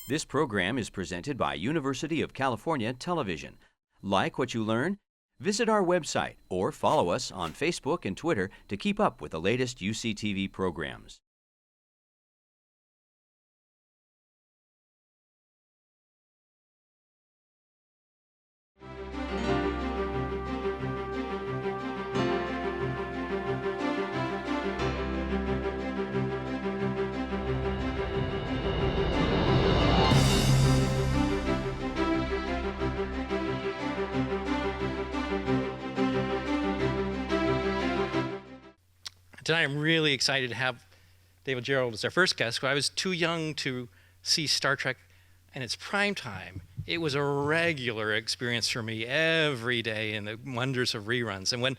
This program is presented by University of California Television. Like what you learn? Visit our website or follow us on Facebook and Twitter to keep up with the latest UCTV programs. Tonight I'm really excited to have David Gerrold as our first guest. I was too young to see Star Trek in its prime time. It was a regular experience for me every day in the wonders of reruns. And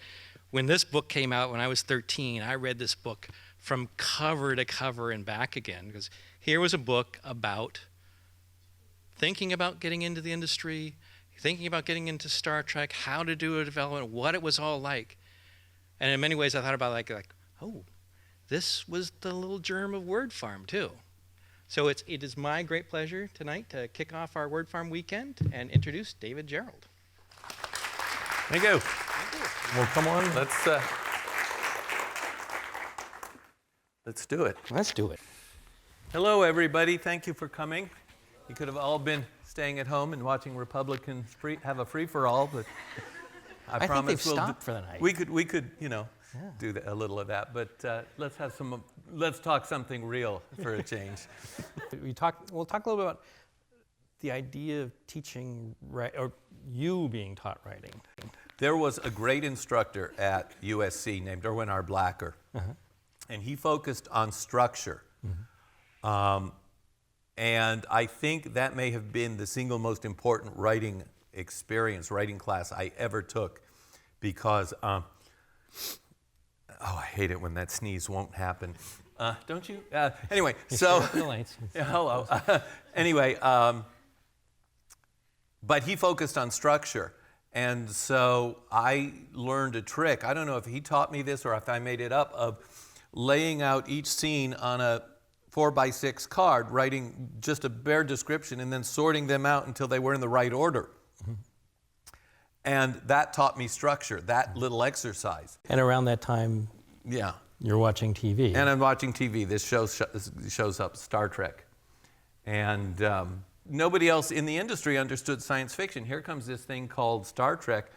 when this book came out when I was 13, I read this book from cover to cover and back again, because here was a book about thinking about getting into the industry, thinking about getting into Star Trek, how to do a development, what it was all like. And in many ways I thought about like oh, this was the little germ of Word Farm too. So it is my great pleasure tonight to kick off our Word Farm weekend and introduce David Gerrold. Thank you. Well, come on, let's do it. Let's do it. Hello, everybody. Thank you for coming. You could have all been staying at home and watching Republicans have a free-for-all, but I think they've stopped for the night. We could, do a little of that. But let's talk something real for a change. We'll talk a little bit about the idea of teaching, or you being taught writing. There was a great instructor at USC named Erwin R. Blacker, and he focused on structure. And I think that may have been the single most important writing class I ever took, because, I hate it when that sneeze won't happen. Don't you? Anyway, so, hello. Anyway, but he focused on structure. And so I learned a trick. I don't know if he taught me this or if I made it up, of laying out each scene on a 4x6 card, writing just a bare description and then sorting them out until they were in the right order. And that taught me structure, that little exercise. And around that time, you're watching TV. And I'm watching TV. This shows up, Star Trek. And nobody else in the industry understood science fiction. Here comes this thing called Star Trek.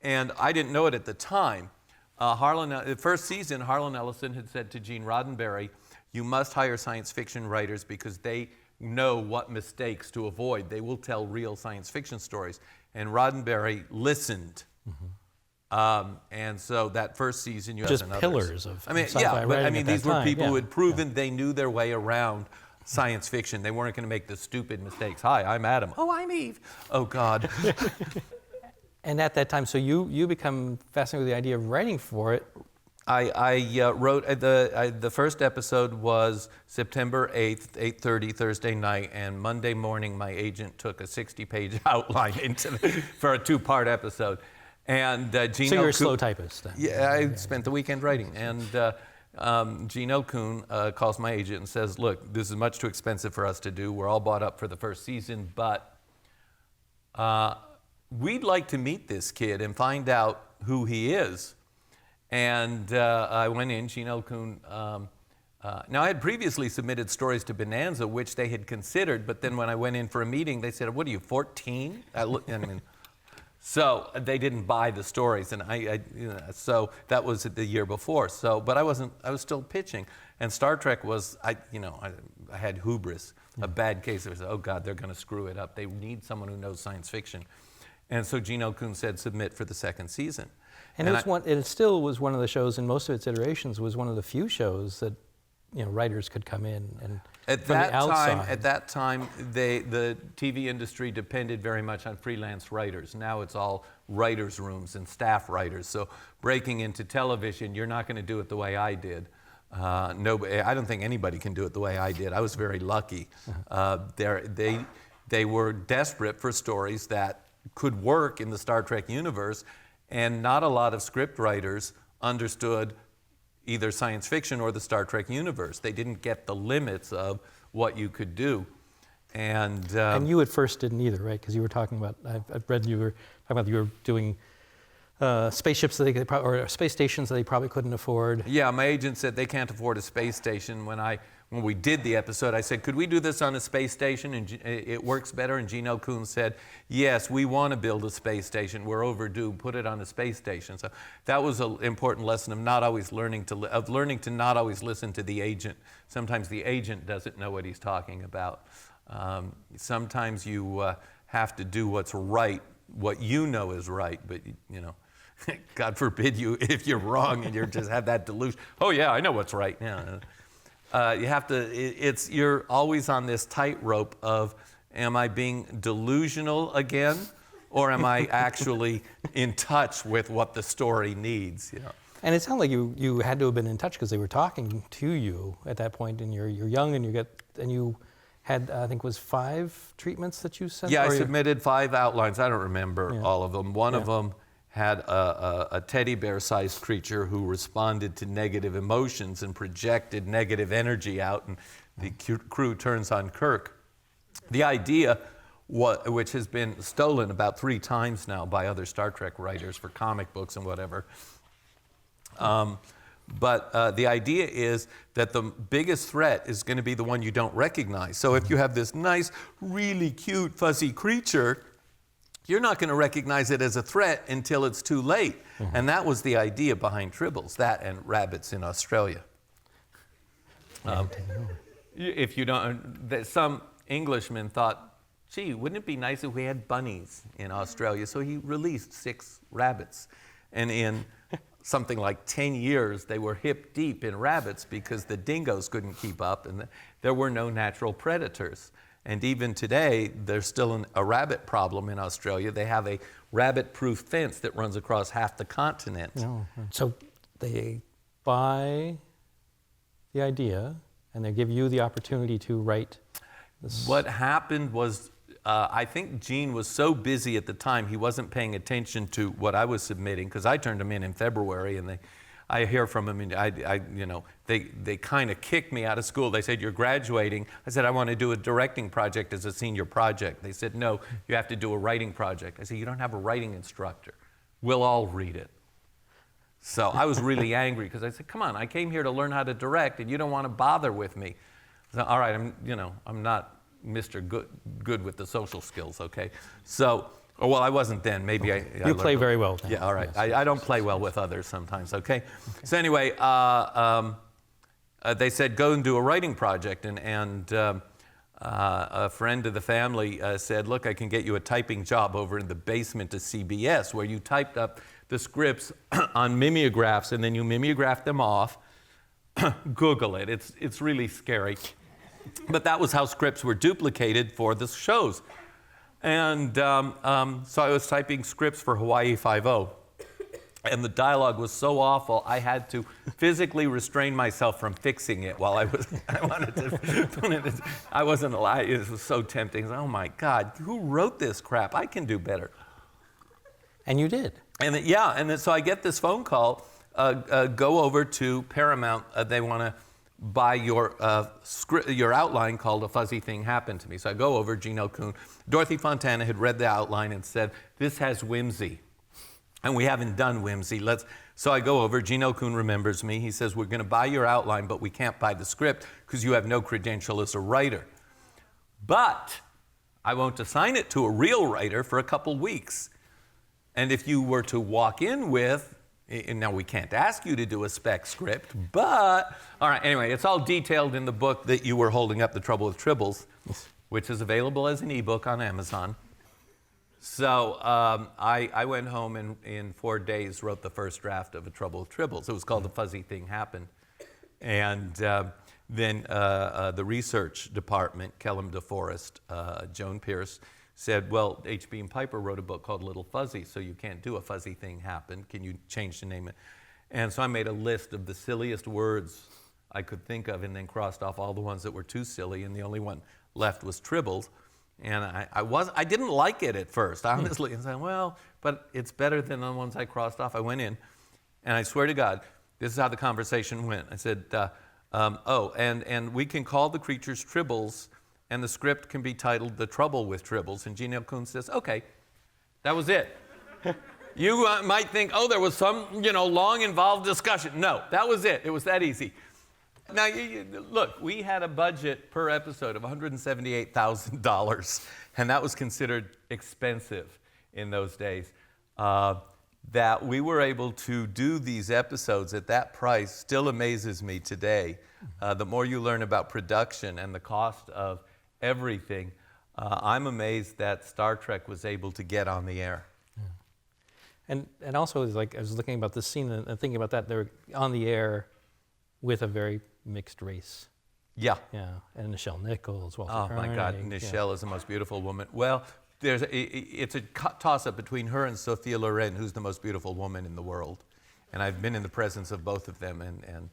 And I didn't know it at the time. The first season, Harlan Ellison had said to Gene Roddenberry, you must hire science fiction writers because they know what mistakes to avoid. They will tell real science fiction stories. And Roddenberry listened. And so that first season, you just pillars of sci-fi writing. These were people who had proven they knew their way around science fiction. They weren't going to make the stupid mistakes. Hi, I'm Adam. Oh, I'm Eve. Oh, God. And at that time, so you become fascinated with the idea of writing for it. I wrote, the first episode was September 8th, 8:30, Thursday night, and Monday morning my agent took a 60-page outline for a 2-part episode. And Gene So you're a slow typist then? Yeah, I spent the weekend writing. And Gene O'Kuhn calls my agent and says, look, this is much too expensive for us to do. We're all bought up for the first season, but we'd like to meet this kid and find out who he is. And I went in, Gene O'Kuhn. Now, I had previously submitted stories to Bonanza, which they had considered, but then when I went in for a meeting, they said, what are you, 14? So they didn't buy the stories, and so that was the year before. So, but I was still pitching. And Star Trek was, I had hubris, a bad case. It was, oh God, they're going to screw it up. They need someone who knows science fiction. And so Gene O'Kuhn said, submit for the second season. And it still was one of the shows, in most of its iterations, was one of the few shows that writers could come in and At that time, the TV industry depended very much on freelance writers. Now it's all writers' rooms and staff writers. So breaking into television, you're not going to do it the way I did. Nobody, I don't think anybody can do it the way I did. I was very lucky. They were desperate for stories that could work in the Star Trek universe, and not a lot of script writers understood either science fiction or the Star Trek universe. They didn't get the limits of what you could do. And you at first didn't either, right? Because you were talking about, I've read you were talking about you were doing spaceships that or space stations that they probably couldn't afford. Yeah, my agent said they can't afford a space station. When we did the episode, I said, could we do this on a space station? And it works better. And Gene Kuhn said, yes, we want to build a space station. We're overdue. Put it on a space station. So that was an important lesson of learning to not always listen to the agent. Sometimes the agent doesn't know what he's talking about. Sometimes you have to do what's right, what you know is right, but you know, God forbid if you're wrong and you just have that delusion. Oh yeah, I know what's right. Yeah. You have to. You're always on this tightrope of, am I being delusional again, or am I actually in touch with what the story needs? You know. And it sounded like you had to have been in touch because they were talking to you at that point, and you're young, and you had I think it was 5 treatments that you sent. Yeah, I submitted 5 outlines. I don't remember all of them. One of them had a teddy bear-sized creature who responded to negative emotions and projected negative energy out, and the crew turns on Kirk. The idea, which has been stolen about 3 times now by other Star Trek writers for comic books and whatever, but the idea is that the biggest threat is going to be the one you don't recognize. So if you have this nice, really cute, fuzzy creature, you're not going to recognize it as a threat until it's too late. Mm-hmm. And that was the idea behind Tribbles, that and rabbits in Australia. If you don't, some Englishman thought, gee, wouldn't it be nice if we had bunnies in Australia? So he released 6 rabbits. And in something like 10 years, they were hip deep in rabbits because the dingoes couldn't keep up and there were no natural predators. And even today, there's still a rabbit problem in Australia. They have a rabbit-proof fence that runs across half the continent. Oh, so they buy the idea, and they give you the opportunity to write this. What happened was, I think Gene was so busy at the time, he wasn't paying attention to what I was submitting, because I turned them in February, and I hear from them, and they kind of kicked me out of school. They said, you're graduating. I said, I want to do a directing project as a senior project. They said, no, you have to do a writing project. I said, you don't have a writing instructor. We'll all read it. So I was really angry because I said, come on, I came here to learn how to direct, and you don't want to bother with me. I said, all right, I'm not Mr. Good with the social skills, okay? So. Oh, well, I wasn't then. Maybe I You play very well now. Yeah, all right. Yes. I don't play well with others sometimes, okay? So anyway, they said, go and do a writing project. And a friend of the family said, look, I can get you a typing job over in the basement of CBS where you typed up the scripts on mimeographs and then you mimeograph them off. Google it. It's really scary. But that was how scripts were duplicated for the shows. And so I was typing scripts for Hawaii Five-0, and the dialogue was so awful, I had to physically restrain myself from fixing it while I wasn't allowed. It was so tempting. Oh my God, who wrote this crap? I can do better. And you did. And so I get this phone call, go over to Paramount, they want to by your outline called A Fuzzy Thing Happened to Me. So I go over, Gene Kuhn. Dorothy Fontana had read the outline and said, this has whimsy. And we haven't done whimsy. So I go over, Gene Kuhn remembers me. He says, we're going to buy your outline, but we can't buy the script because you have no credential as a writer. But I won't assign it to a real writer for a couple weeks. And if you were to walk in with, and now we can't ask you to do a spec script, but, all right, anyway, it's all detailed in the book that you were holding up, The Trouble with Tribbles, which is available as an ebook on Amazon. So I went home and in 4 days wrote the first draft of A Trouble with Tribbles. It was called The Fuzzy Thing Happened. And then the research department, Kellum DeForest, Joan Pierce, said, well, H.B. and Piper wrote a book called Little Fuzzy, so you can't do A Fuzzy Thing Happened. Can you change the name? And so I made a list of the silliest words I could think of and then crossed off all the ones that were too silly, and the only one left was Tribbles. And I didn't like it at first, honestly. And said, well, but it's better than the ones I crossed off. I went in, and I swear to God, this is how the conversation went. I said, and we can call the creatures Tribbles and the script can be titled The Trouble with Tribbles. And Gene L. Coon says, okay, that was it. You might think, oh, there was some, long involved discussion. No, that was it. It was that easy. Now, look, we had a budget per episode of $178,000, and that was considered expensive in those days. That we were able to do these episodes at that price still amazes me today. The more you learn about production and the cost of everything, I'm amazed that Star Trek was able to get on the air. Yeah. And also, I was looking about this scene and thinking about that, they're on the air with a very mixed race. Yeah. Yeah, and Nichelle Nichols, Walter Oh my God, Koenig, Nichelle is the most beautiful woman. Well, it's a toss-up between her and Sophia Loren, who's the most beautiful woman in the world. And I've been in the presence of both of them, and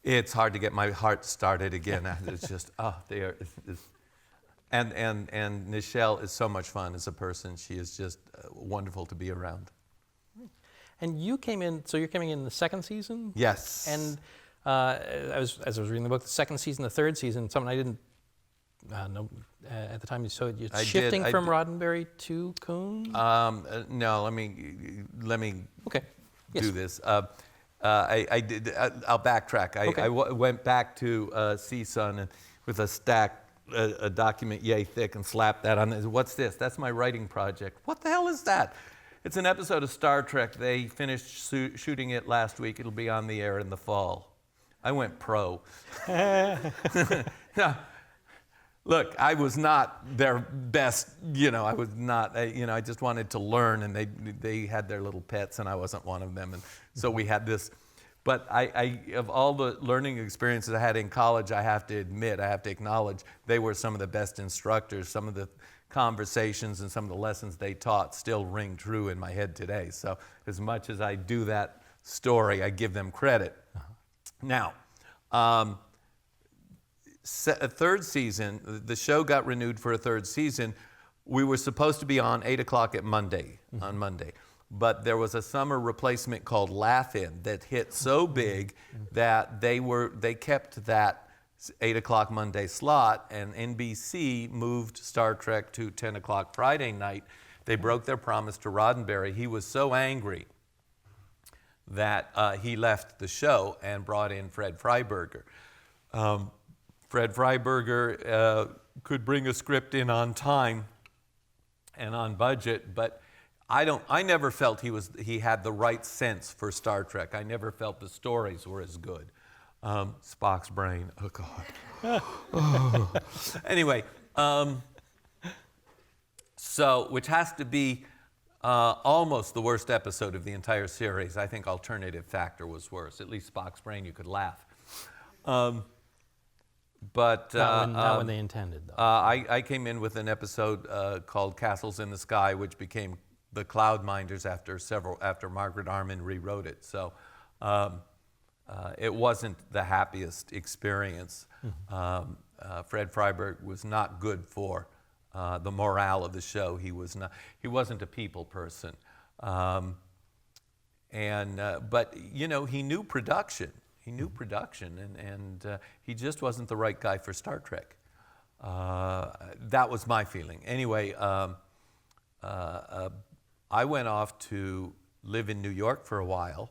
it's hard to get my heart started again. It's just, they are. And Nichelle is so much fun as a person. She is just wonderful to be around. And you came in, so you're coming in the second season? Yes. And as I was reading the book, the second season, the third season, something I didn't know at the time you saw it, you're shifting from Roddenberry to Coon? No, let me okay. do this. I'll backtrack. I went back to CSUN and with a document yay thick and slapped that on. What's this? That's my writing project. What the hell is that? It's an episode of Star Trek. They finished shooting it last week. It'll be on the air in the fall. I went pro. Now, look, I was not their best, I was not, I just wanted to learn, and they had their little pets, and I wasn't one of them, and so we had this. But I of all the learning experiences I had in college, I have to admit, I have to acknowledge, they were some of the best instructors. Some of the conversations and some of the lessons they taught still ring true in my head today. So as much as I do that story, I give them credit. Now, a third season, the show got renewed for a third season. We were supposed to be on 8 o'clock on Monday. But there was a summer replacement called Laugh-In that hit so big that they kept that 8 o'clock Monday slot, and NBC moved Star Trek to 10 o'clock Friday night. They broke their promise to Roddenberry. He was so angry that he left the show and brought in Fred Freiberger. Fred Freiberger could bring a script in on time and on budget, but I never felt he had the right sense for Star Trek. I never felt the stories were as good. Spock's brain, oh God. Oh. Anyway, so which has to be almost the worst episode of the entire series. I think Alternative Factor was worse. At least Spock's brain, you could laugh. But not when they intended, though. I came in with an episode called Castles in the Sky, which became The Cloudminders after Margaret Arman rewrote it. So it wasn't the happiest experience. Fred Freiberg was not good for the morale of the show. He wasn't a people person. But he knew production. He knew production, and he just wasn't the right guy for Star Trek. That was my feeling. Anyway, I went off to live in New York for a while,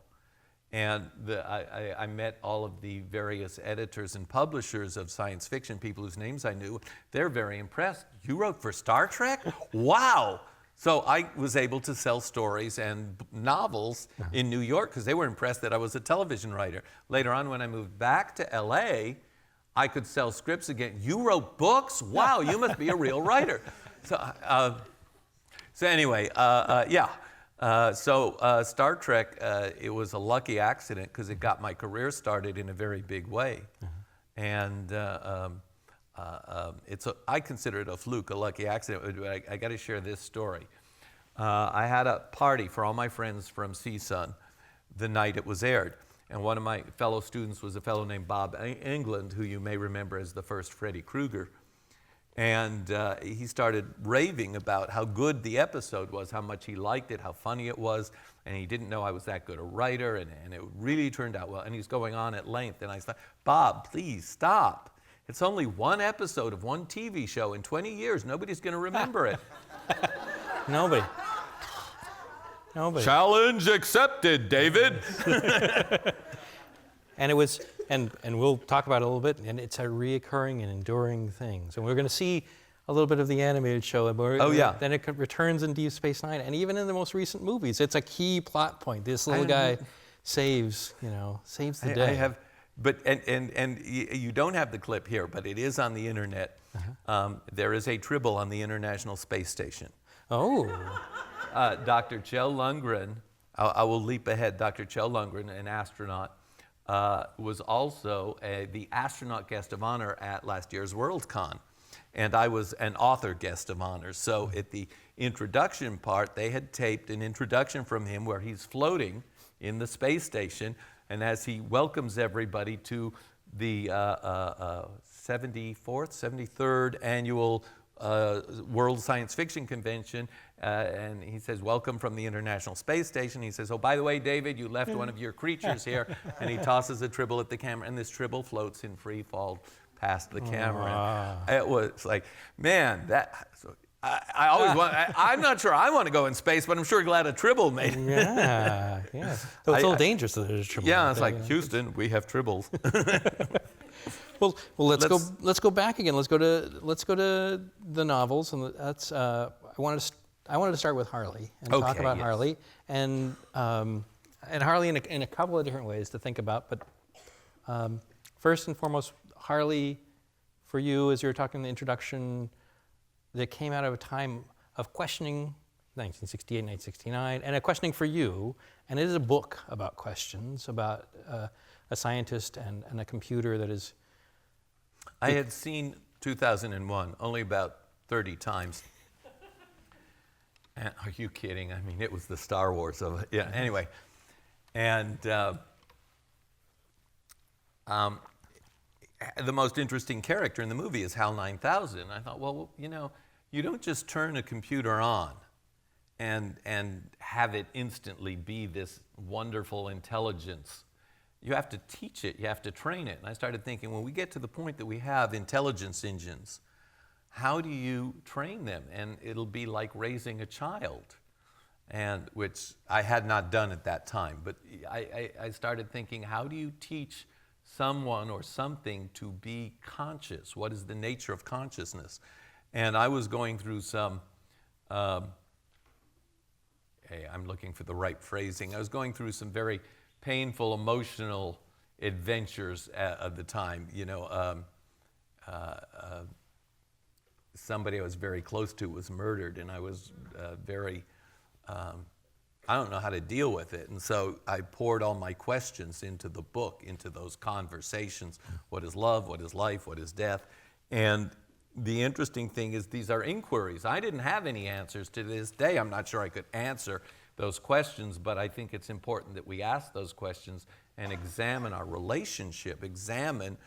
and I met all of the various editors and publishers of science fiction, people whose names I knew. They're very impressed. You wrote for Star Trek? Wow! So I was able to sell stories and novels in New York because they were impressed that I was a television writer. Later on, when I moved back to LA, I could sell scripts again. You wrote books? Wow, you must be a real writer. So anyway, Star Trek, it was a lucky accident because it got my career started in a very big way. And I consider it a fluke, a lucky accident. I got to share this story. I had a party for all my friends from CSUN the night it was aired. And one of my fellow students was a fellow named Bob Englund, who you may remember as the first Freddy Krueger. And he started raving about how good the episode was, how much he liked it, how funny it was, and he didn't know I was that good a writer, and it really turned out well. And he's going on at length, and I thought, Bob, please stop. It's only one episode of one TV show. In 20 years, nobody's going to remember it. Nobody. Challenge accepted, David. And it was, and we'll talk about it a little bit, and it's a reoccurring and enduring thing. So we're going to see a little bit of the animated show. Then it returns in Deep Space Nine, and even in the most recent movies, it's a key plot point. This little guy saves the day. And you don't have the clip here, but it is on the internet. There is a Tribble on the International Space Station. Oh. Dr. Kjell Lundgren, I will leap ahead. Dr. Kjell Lundgren, an astronaut, was also the astronaut guest of honor at last year's Worldcon. And I was an author guest of honor. So at the introduction part, they had taped an introduction from him where he's floating in the space station. And as he welcomes everybody to the 73rd annual World Science Fiction Convention, and he says, welcome from the International Space Station. He says, oh, by the way, David, you left one of your creatures here. And he tosses a Tribble at the camera, and this Tribble floats in free fall past the camera. And it was like, man, I always want, I'm not sure I want to go in space, but I'm sure glad a Tribble made it. Yeah. So it's a little dangerous that there's a Tribble. Yeah, it's like, Houston, we have Tribbles. Well, let's go back again. Let's go to the novels, and that's I wanted to start with Harley and talk about Harley and Harley in a couple of different ways to think about. But first and foremost, Harley, for you, as you were talking in the introduction, that came out of a time of questioning, 1968, 1969, and a questioning for you, and it is a book about questions about a scientist and a computer that is. I had seen 2001 only about 30 times. Are you kidding? I mean, it was the Star Wars of it. Yeah, anyway. And the most interesting character in the movie is HAL 9000. I thought, well, you don't just turn a computer on and have it instantly be this wonderful intelligence. You have to teach it, you have to train it. And I started thinking, when we get to the point that we have intelligence engines, how do you train them? And it'll be like raising a child, and which I had not done at that time. But I started thinking, how do you teach someone or something to be conscious? What is the nature of consciousness? And I was going through some, I'm looking for the right phrasing. I was going through some very painful, emotional adventures of the time. Somebody I was very close to was murdered, and I was I don't know how to deal with it. And so I poured all my questions into the book, into those conversations. What is love? What is life? What is death? And the interesting thing is these are inquiries. I didn't have any answers to this day. I'm not sure I could answer those questions, but I think it's important that we ask those questions and examine our relationship, examine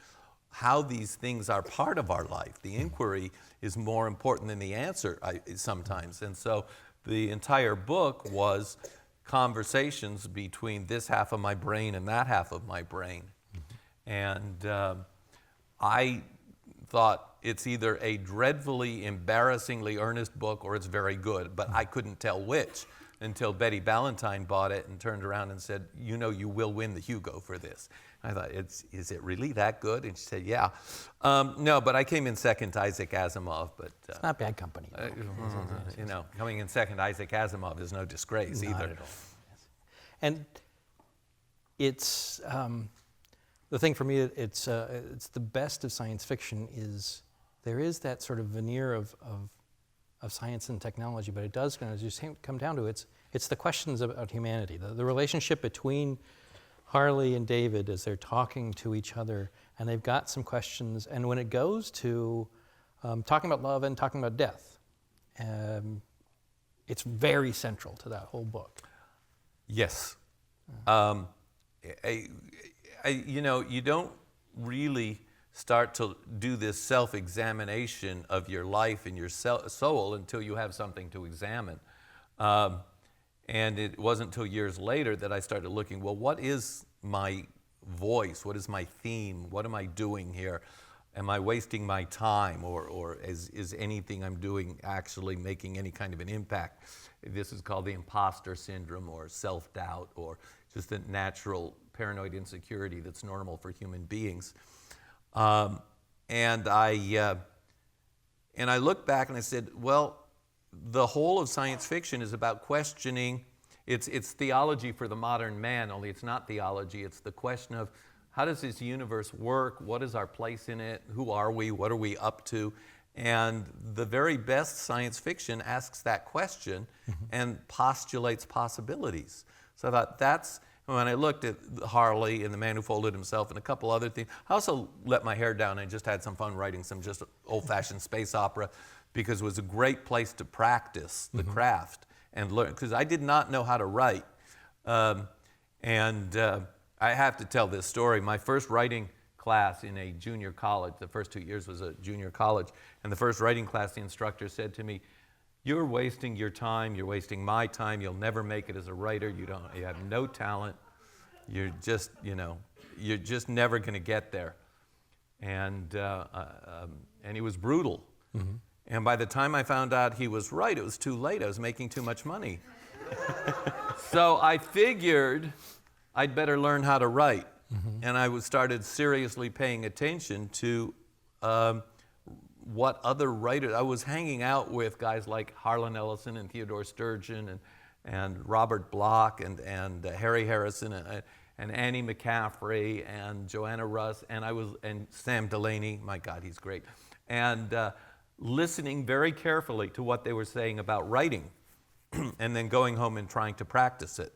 how these things are part of our life. The inquiry is more important than the answer sometimes. And so the entire book was conversations between this half of my brain and that half of my brain. And I thought it's either a dreadfully, embarrassingly earnest book or it's very good, but I couldn't tell which until Betty Ballantyne bought it and turned around and said, you will win the Hugo for this. I thought, is it really that good? And she said, yeah. No, but I came in second to Isaac Asimov. But it's not bad company. Coming in second to Isaac Asimov is no disgrace not either. At all. Yes. And it's the thing for me. It's the best of science fiction is there is that sort of veneer of science and technology, but it does kind of just come down to it's the questions about humanity, the relationship between Harley and David as they're talking to each other, and they've got some questions. And when it goes to talking about love and talking about death, it's very central to that whole book. Yes. You don't really start to do this self-examination of your life and your soul until you have something to examine. And it wasn't until years later that I started looking, well, what is my voice? What is my theme? What am I doing here? am I wasting my time, or is anything I'm doing actually making any kind of an impact? This is called the imposter syndrome, or self-doubt, or just a natural paranoid insecurity that's normal for human beings. And I look back and I said, well, the whole of science fiction is about questioning. It's theology for the modern man, only it's not theology. It's the question of, how does this universe work? What is our place in it? Who are we? What are we up to? And the very best science fiction asks that question and postulates possibilities. So I thought that's, when I looked at Harley and The Man Who Folded Himself and a couple other things, I also let my hair down and just had some fun writing some just old-fashioned space opera, because it was a great place to practice the craft and learn, because I did not know how to write. I have to tell this story. My first writing class in a junior college, the first 2 years was a junior college, and the first writing class, the instructor said to me, "You're wasting your time, you're wasting my time, you'll never make it as a writer, you have no talent, you're just never gonna get there." And he was brutal. And by the time I found out he was right, it was too late. I was making too much money. So I figured I'd better learn how to write. And I started seriously paying attention to what other writers. I was hanging out with guys like Harlan Ellison and Theodore Sturgeon and Robert Bloch and Harry Harrison and Annie McCaffrey and Joanna Russ and Sam Delaney. My God, he's great. And listening very carefully to what they were saying about writing, and then going home and trying to practice it.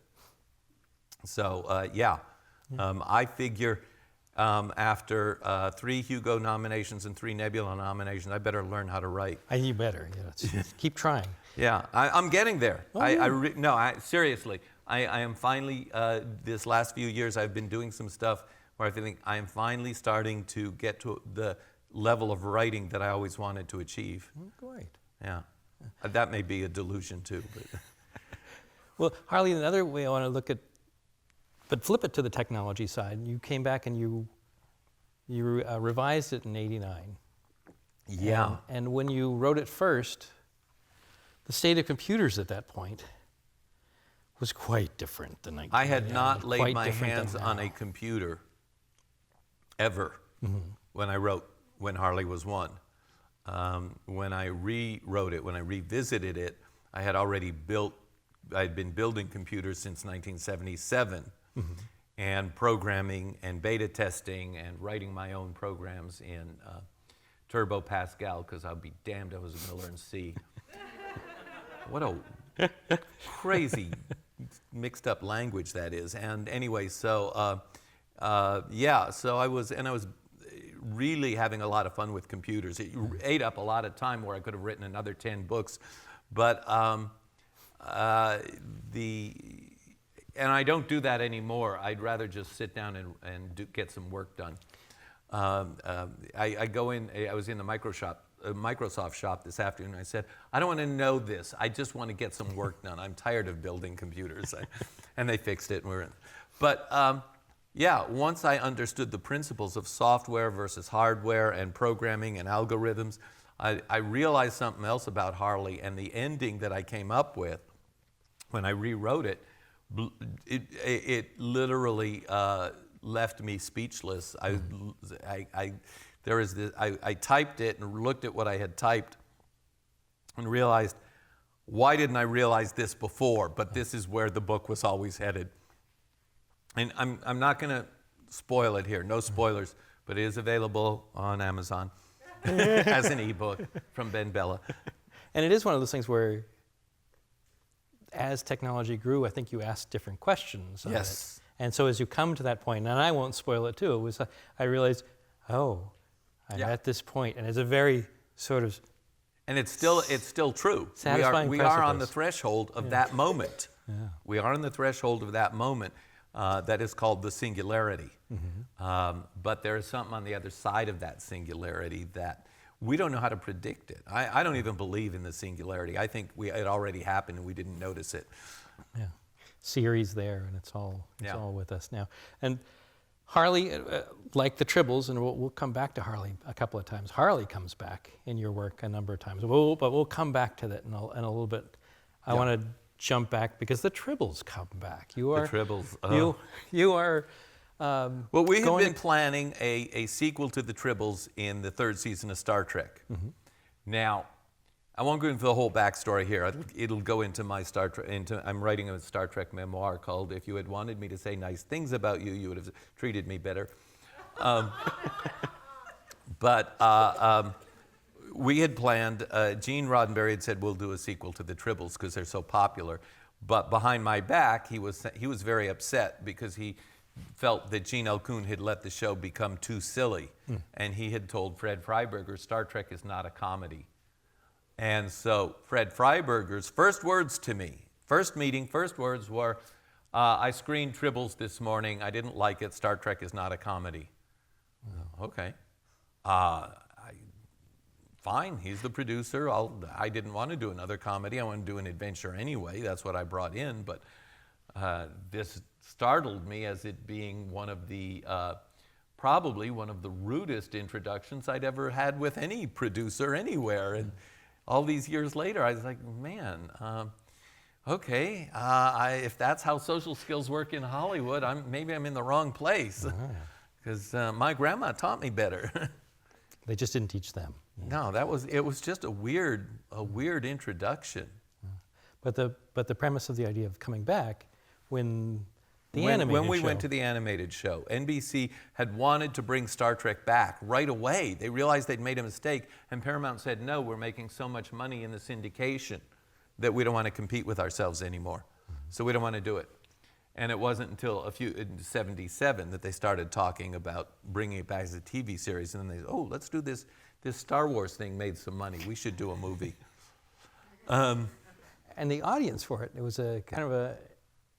So I figure after 3 Hugo nominations and 3 Nebula nominations, I better learn how to write. You better. Keep trying. Yeah, I'm getting there. Oh, Seriously, I am finally, this last few years I've been doing some stuff where I think I am finally starting to get to the level of writing that I always wanted to achieve. Great. Yeah. That may be a delusion too. But. Well, Harley, another way I want to look at, but flip it to the technology side. You came back and you revised it in '89. Yeah. And when you wrote it first, the state of computers at that point was quite different than 1989. I had not laid my hands on a computer ever when Harley was one. When I rewrote it, when I revisited it, I had been building computers since 1977, and programming and beta testing and writing my own programs in Turbo Pascal, because I'll be damned I was going to learn C. What a crazy mixed up language that is. And anyway, so so I was really having a lot of fun with computers. It ate up a lot of time where I could have written another 10 books, but and I don't do that anymore. I'd rather just sit down and get some work done. I go in. I was in the Microsoft shop this afternoon. I said, I don't want to know this. I just want to get some work done. I'm tired of building computers. And they fixed it. And we're in. But once I understood the principles of software versus hardware and programming and algorithms, I realized something else about Harley, and the ending that I came up with when I rewrote it, it literally left me speechless. I typed it and looked at what I had typed and realized, why didn't I realize this before? But this is where the book was always headed. And I'm not going to spoil it here, no spoilers, but it is available on Amazon as an ebook from Ben Bella. And it is one of those things where, as technology grew, I think you asked different questions of it. And so as you come to that point, and I won't spoil it too, I realized, I'm at this point, and it's a very sort of... And it's still true. Satisfying we are on the threshold of that moment. Yeah. We are on the threshold of that moment that is called the singularity. But there is something on the other side of that singularity that we don't know how to predict it. I don't even believe in the singularity. I think it already happened and we didn't notice it. Yeah. Siri's there, and it's all with us now. And Harley, like the Tribbles, and we'll come back to Harley a couple of times. Harley comes back in your work a number of times, but we'll come back to that in a little bit. I want to jump back because the Tribbles come back. You are the Tribbles. You are. Well, we have been planning a sequel to the Tribbles in the 3rd season of Star Trek. Mm-hmm. Now, I won't go into the whole backstory here. It'll go into my Star Trek. I'm writing a Star Trek memoir called "If You Had Wanted Me to Say Nice Things About You, You Would Have Treated Me Better." But we had planned. Gene Roddenberry had said we'll do a sequel to the Tribbles because they're so popular. But behind my back, he was very upset because he felt that Gene L. Coon had let the show become too silly, and he had told Fred Freiberger, "Star Trek is not a comedy." And so Fred Freiberger's first words to me, first words were, "I screened Tribbles this morning. I didn't like it. Star Trek is not a comedy." Okay. Fine, he's the producer. I didn't want to do another comedy. I wanted to do an adventure anyway. That's what I brought in. But this startled me as it being one of the, probably one of the rudest introductions I'd ever had with any producer anywhere. And all these years later, I was like, man, okay, if that's how social skills work in Hollywood, maybe I'm in the wrong place. Because my grandma taught me better. They just didn't teach them. No, it was just a weird introduction. But the premise of the idea of coming back when we went to the animated show, NBC had wanted to bring Star Trek back right away. They realized they'd made a mistake, and Paramount said, "No, we're making so much money in the syndication that we don't want to compete with ourselves anymore. So we don't want to do it." And it wasn't until in 77 that they started talking about bringing it back as a TV series. And then they said, "Oh, let's do this. This Star Wars thing made some money. We should do a movie." And the audience for it was a kind of a,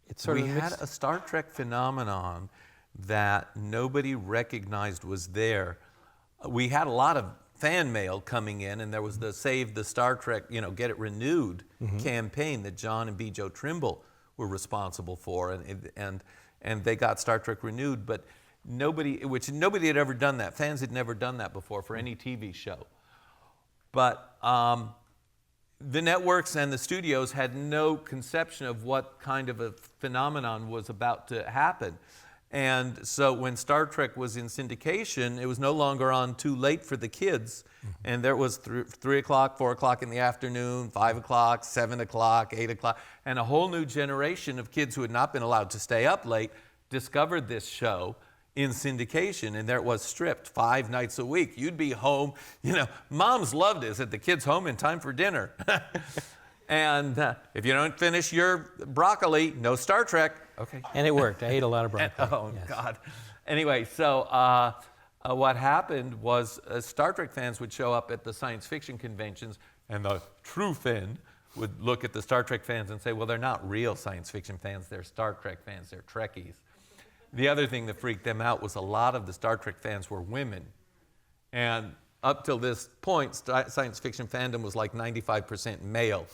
it's sort we of had a Star Trek phenomenon that nobody recognized was there. We had a lot of fan mail coming in, and there was the Save the Star Trek, Get It Renewed campaign that John and B. Joe Trimble were responsible for, and they got Star Trek renewed, but nobody had ever done that. Fans had never done that before for any TV show. But the networks and the studios had no conception of what kind of a phenomenon was about to happen. And so when Star Trek was in syndication, it was no longer on too late for the kids. And there was 3 o'clock, 4 o'clock in the afternoon, 5 o'clock, 7 o'clock, 8 o'clock. And a whole new generation of kids who had not been allowed to stay up late discovered this show in syndication. And there it was, stripped 5 nights a week. You'd be home. Moms loved it. Said the kid's home in time for dinner. And if you don't finish your broccoli, no Star Trek. Okay. And it worked. I ate a lot of broccoli. Yes. God. Anyway, so what happened was Star Trek fans would show up at the science fiction conventions, and the true fan would look at the Star Trek fans and say, well, they're not real science fiction fans. They're Star Trek fans. They're Trekkies. The other thing that freaked them out was a lot of the Star Trek fans were women. And up till this point, science fiction fandom was like 95% male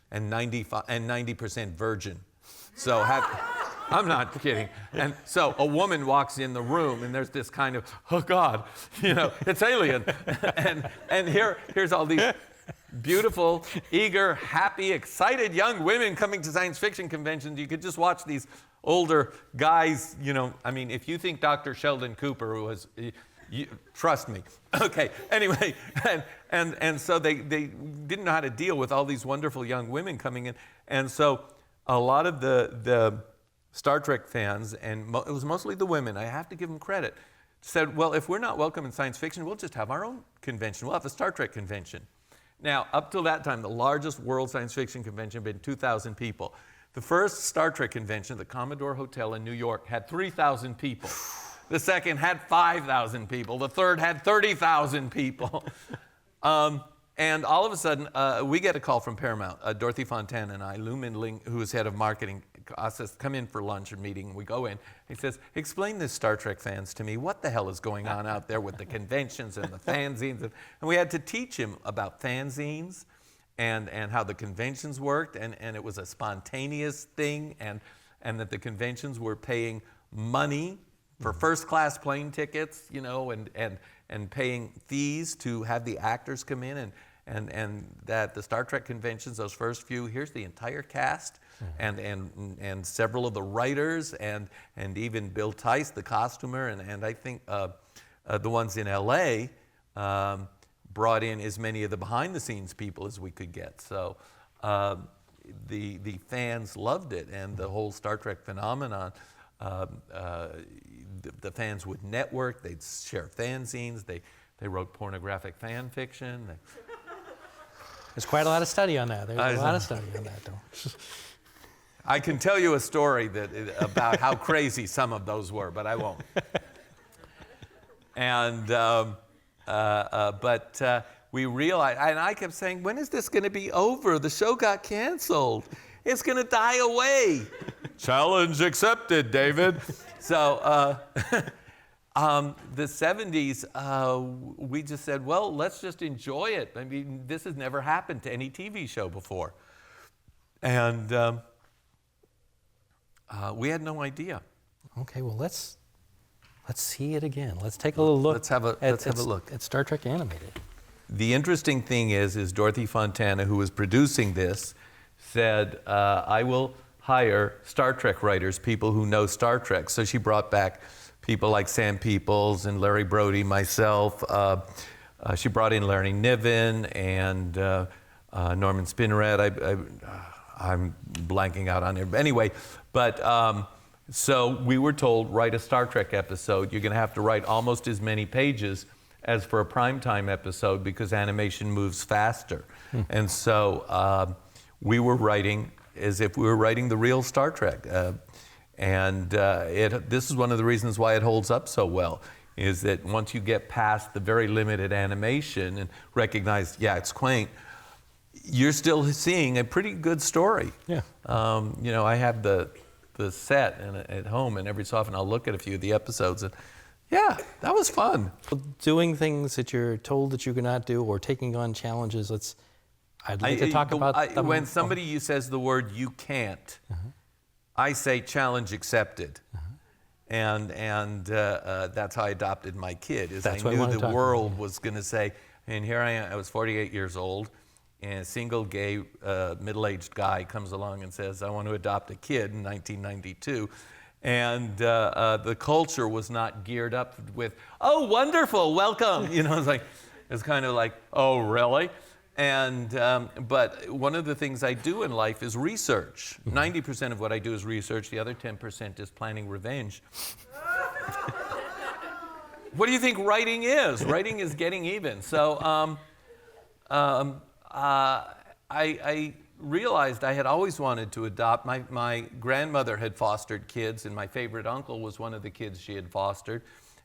and 90% virgin. So I'm not kidding. And so a woman walks in the room, and there's this kind of, oh God, it's alien. and here's all these beautiful, eager, happy, excited young women coming to science fiction conventions. You could just watch these older guys, if you think Dr. Sheldon Cooper was, trust me. Okay, anyway, and so they didn't know how to deal with all these wonderful young women coming in. And so a lot of the Star Trek fans, and it was mostly the women, I have to give them credit, said, well, if we're not welcome in science fiction, we'll just have our own convention. We'll have a Star Trek convention. Now, up till that time, the largest world science fiction convention had been 2,000 people. The first Star Trek convention, the Commodore Hotel in New York, had 3,000 people. The second had 5,000 people. The third had 30,000 people. And all of a sudden, we get a call from Paramount. Dorothy Fontaine and I, Lou Mindling, who is head of marketing, says, come in for lunch or meeting. We go in. He says, explain this Star Trek fans to me. What the hell is going on out there with the conventions and the fanzines? And we had to teach him about fanzines and how the conventions worked. And it was a spontaneous thing. And that the conventions were paying money for first-class plane tickets, and paying fees to have the actors come in, and that the Star Trek conventions, those first few, here's the entire cast, and several of the writers, and even Bill Tice, the costumer, and I think the ones in L.A. Brought in as many of the behind-the-scenes people as we could get. So the fans loved it, and the whole Star Trek phenomenon. The fans would network. They'd share fanzines. They wrote pornographic fan fiction. There's quite a lot of study on that. There's a lot of study on that, though. I can tell you a story about how crazy some of those were, but I won't. And but we realized, and I kept saying, when is this going to be over? The show got canceled. It's going to die away. Challenge accepted, David. So the 70s, we just said, well, let's just enjoy it. I mean, this has never happened to any TV show before. And we had no idea. Okay, well, let's see it again. Let's take a little look. Let's have a look at Star Trek Animated. The interesting thing is Dorothy Fontana, who was producing this, said, I will hire Star Trek writers, people who know Star Trek. So she brought back people like Sam Peoples and Larry Brody, myself. She brought in Larry Niven and Norman Spinrad. I'm blanking out on it. Anyway, but so we were told, write a Star Trek episode. You're going to have to write almost as many pages as for a primetime episode because animation moves faster. And so we were writing as if we were writing the real Star Trek. This is one of the reasons why it holds up so well, is that once you get past the very limited animation and recognize, yeah, it's quaint, you're still seeing a pretty good story. Yeah. I have the set at home, and every so often I'll look at a few of the episodes, and yeah, that was fun. Doing things that you're told that you cannot do, or taking on challenges. I'd like to talk about them. When somebody says the word "you can't," I say "challenge accepted," and that's how I adopted my kid. I knew the world was going to say, and here I am. I was 48 years old. And a single gay middle-aged guy comes along and says, I want to adopt a kid in 1992. And the culture was not geared up with, oh, wonderful, welcome. It's kind of like, oh, really? And but one of the things I do in life is research. 90% of what I do is research. The other 10% is planning revenge. What do you think writing is? Writing is getting even. So I realized I had always wanted to adopt. My grandmother had fostered kids, and my favorite uncle was one of the kids she had fostered.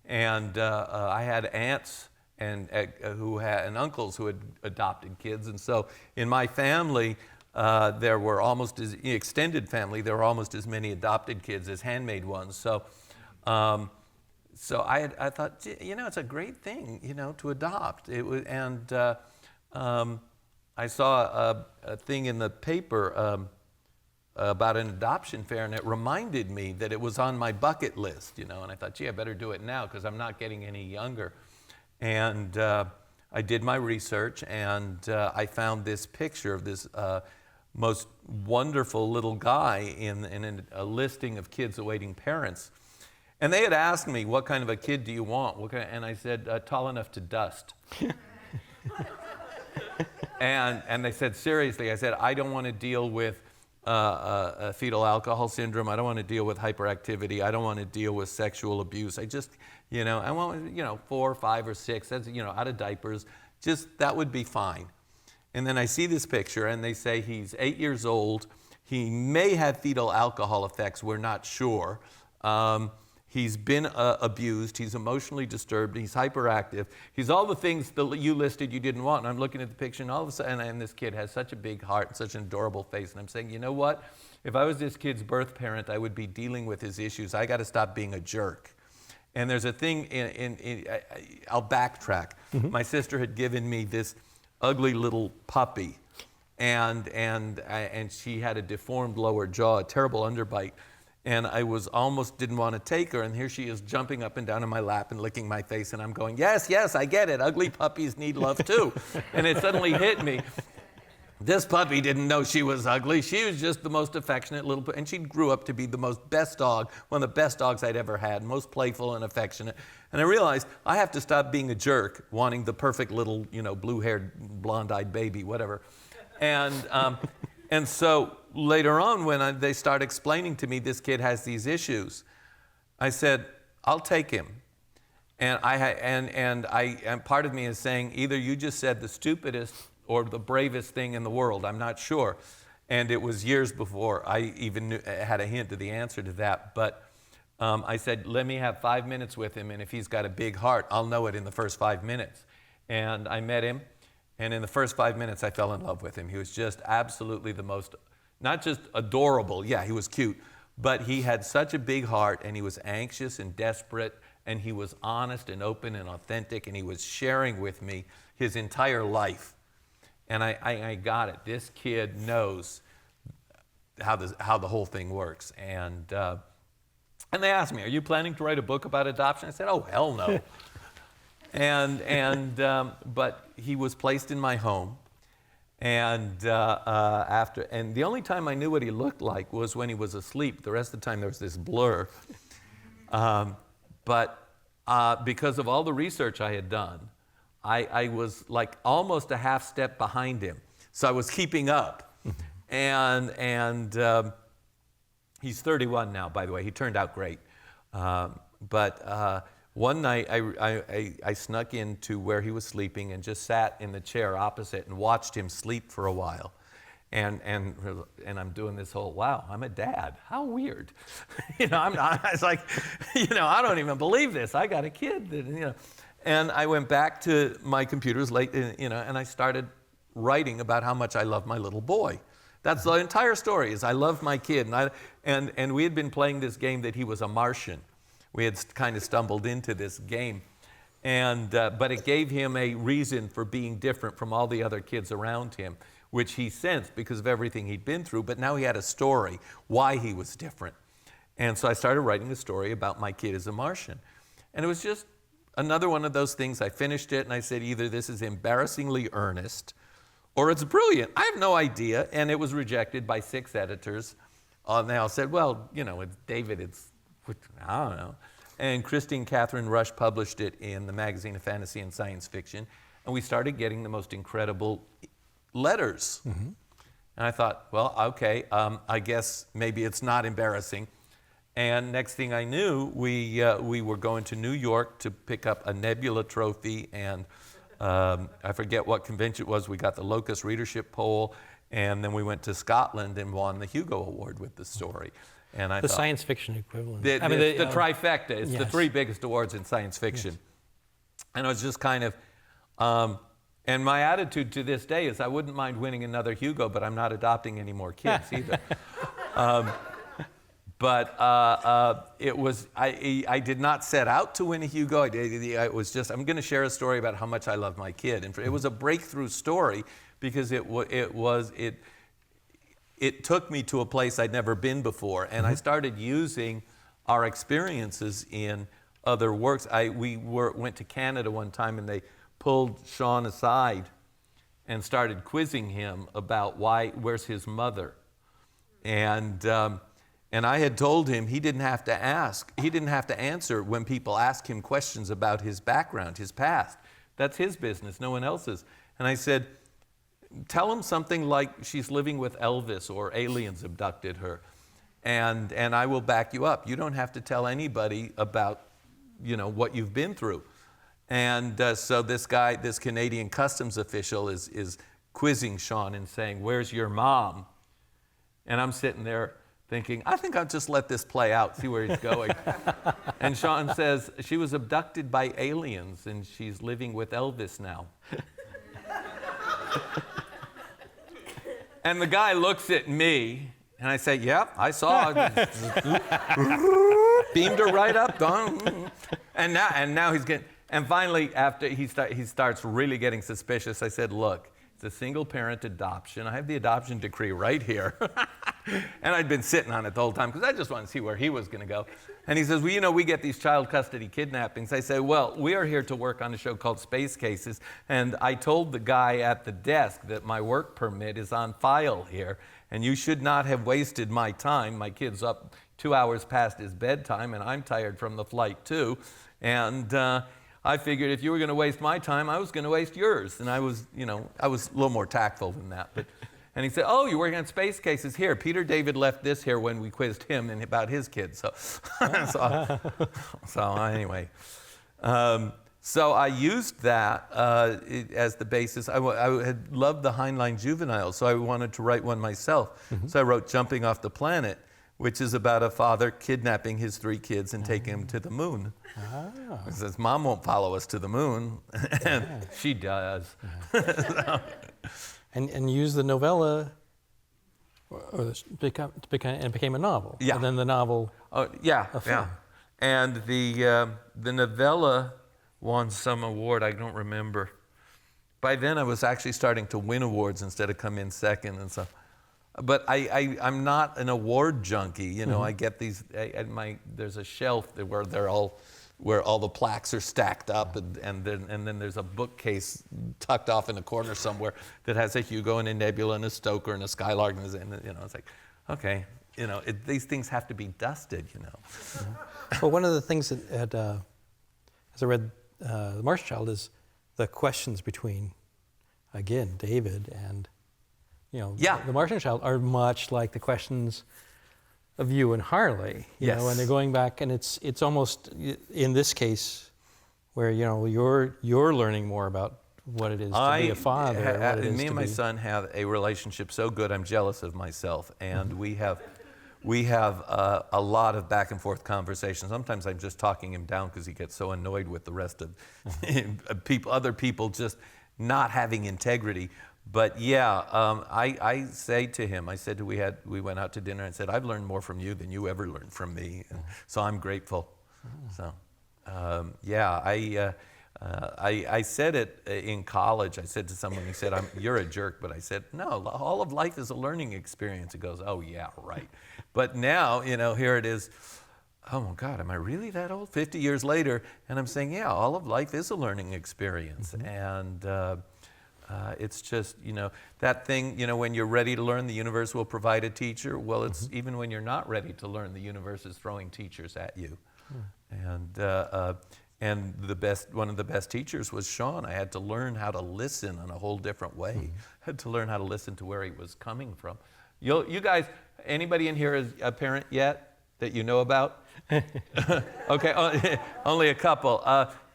And I had aunts and uncles who had adopted kids. And so in my family, there were extended family, there were almost as many adopted kids as handmade ones. So I thought, it's a great thing, to adopt. I saw a thing in the paper about an adoption fair, and it reminded me that it was on my bucket list, and I thought, gee, I better do it now because I'm not getting any younger. And I did my research, and I found this picture of this most wonderful little guy in a listing of kids awaiting parents. And they had asked me, what kind of a kid do you want? And I said, tall enough to dust. And they said, seriously, I said, I don't want to deal with fetal alcohol syndrome. I don't want to deal with hyperactivity. I don't want to deal with sexual abuse. I just, I want, 4, 5, or 6, that's, out of diapers. Just, that would be fine. And then I see this picture, and they say he's 8 years old. He may have fetal alcohol effects. We're not sure. He's been abused. He's emotionally disturbed. He's hyperactive. He's all the things that you listed you didn't want. And I'm looking at the picture, and all of a sudden, and this kid has such a big heart and such an adorable face. And I'm saying, you know what? If I was this kid's birth parent, I would be dealing with his issues. I got to stop being a jerk. And there's a thing I'll backtrack. Mm-hmm. My sister had given me this ugly little puppy, and she had a deformed lower jaw, a terrible underbite. And I was almost didn't want to take her, and here she is jumping up and down in my lap and licking my face, and I'm going, yes, yes, I get it. Ugly puppies need love too. And it suddenly hit me. This puppy didn't know she was ugly. She was just the most affectionate little, and she grew up to be the most best dog, one of the best dogs I'd ever had, most playful and affectionate. And I realized I have to stop being a jerk, wanting the perfect little, blue-haired, blonde-eyed baby, whatever. And so later on, when they start explaining to me this kid has these issues, I said, I'll take him. And part of me is saying, either you just said the stupidest or the bravest thing in the world. I'm not sure. And it was years before I even had a hint of the answer to that. But I said, let me have 5 minutes with him, and if he's got a big heart, I'll know it in the first 5 minutes. And I met him. And in the first 5 minutes, I fell in love with him. He was just absolutely the most, not just adorable, yeah, he was cute, but he had such a big heart, and he was anxious and desperate, and he was honest and open and authentic, and he was sharing with me his entire life. And I got it. This kid knows how the whole thing works. And they asked me, are you planning to write a book about adoption? I said, oh, hell no. But he was placed in my home, and the only time I knew what he looked like was when he was asleep. The rest of the time there was this blur. But because of all the research I had done, I was like almost a half step behind him, so I was keeping up. And he's 31 now, by the way. He turned out great, but. One night, I snuck into where he was sleeping and just sat in the chair opposite and watched him sleep for a while. And I'm doing this whole, wow, I'm a dad. How weird. I was like, I don't even believe this. I got a kid. And I went back to my computers late, and I started writing about how much I love my little boy. That's the entire story, is I love my kid. And we had been playing this game that he was a Martian. We had kind of stumbled into this game, but it gave him a reason for being different from all the other kids around him, which he sensed because of everything he'd been through, but now he had a story why he was different. And so I started writing a story about my kid as a Martian. And it was just another one of those things. I finished it and I said, either this is embarrassingly earnest or it's brilliant. I have no idea. And it was rejected by 6 editors. They all said, well, it's David, I don't know. And Christine Catherine Rush published it in the Magazine of Fantasy and Science Fiction. And we started getting the most incredible letters. Mm-hmm. And I thought, well, okay, I guess maybe it's not embarrassing. And next thing I knew, we were going to New York to pick up a Nebula trophy. And I forget what convention it was. We got the Locus Readership Poll. And then we went to Scotland and won the Hugo Award with the story. And I the thought, science fiction equivalent. The trifecta. It's the 3 biggest awards in science fiction. Yes. And it was just kind of, and my attitude to this day is I wouldn't mind winning another Hugo, but I'm not adopting any more kids either. It was, I did not set out to win a Hugo. It was just, I'm going to share a story about how much I love my kid. And it was a breakthrough story because it took me to a place I'd never been before, and I started using our experiences in other works. We went to Canada one time, and they pulled Sean aside and started quizzing him about where's his mother, and I had told him he didn't have to answer when people ask him questions about his background, his past. That's his business, no one else's. And I said, tell him something like she's living with Elvis or aliens abducted her, and I will back you up. You don't have to tell anybody about, what you've been through. And so this Canadian customs official is quizzing Sean and saying, where's your mom? And I'm sitting there thinking, I think I'll just let this play out, see where he's going. And Sean says, she was abducted by aliens and she's living with Elvis now. And the guy looks at me, and I say, yeah, I saw it. Beamed her right up. And now he's getting, and finally, after he starts really getting suspicious, I said, look, it's a single-parent adoption. I have the adoption decree right here. And I'd been sitting on it the whole time because I just wanted to see where he was going to go. And he says, well, you know, we get these child custody kidnappings. I say, well, we are here to work on a show called Space Cases. And I told the guy at the desk that my work permit is on file here. And you should not have wasted my time. My kid's up 2 hours past his bedtime, and I'm tired from the flight too. And I figured if you were going to waste my time, I was going to waste yours. And I was a little more tactful than that. And he said, oh, you're working on Space Cases. Here, Peter David left this here when we quizzed him and about his kids. So anyway. So I used that as the basis. I had loved the Heinlein Juveniles, so I wanted to write one myself. Mm-hmm. So I wrote Jumping Off the Planet, which is about a father kidnapping his 3 kids and taking them to the moon. He says, Mom won't follow us to the moon. And she does. So. And use the novella, it became a novel. Yeah. And then the novel. Oh yeah, a film. Yeah. And the novella won some award. I don't remember. By then, I was actually starting to win awards instead of come in second and stuff. But I'm not an award junkie. You know, I get these. There's a shelf where all the plaques are stacked up, and then there's a bookcase tucked off in a corner somewhere that has a Hugo and a Nebula and a Stoker and a Skylark, and it's like, okay, these things have to be dusted, Well, one of the things that as I read The Martian Child is the questions between, again, David and, The Martian Child are much like the questions of you and Harley, you know, and they're going back, and it's almost in this case where you're learning more about what it is to be a father. Me and my son have a relationship so good I'm jealous of myself, and we have a lot of back and forth conversations. Sometimes I'm just talking him down because he gets so annoyed with the rest of other people just not having integrity. But I say to him, we went out to dinner and said, I've learned more from you than you ever learned from me. And so I'm grateful. So, I said it in college. I said to someone, he said, you're a jerk. But I said, no, all of life is a learning experience. He goes, oh yeah, right. But now, here it is. Oh my God, am I really that old? 50 years later, and I'm saying, yeah, all of life is a learning experience. And it's just, that thing, when you're ready to learn, the universe will provide a teacher. Well, it's even when you're not ready to learn, the universe is throwing teachers at you. And one of the best teachers was Sean. I had to learn how to listen in a whole different way. I had to learn how to listen to where he was coming from. You guys, anybody in here is a parent yet that you know about? Okay, only a couple.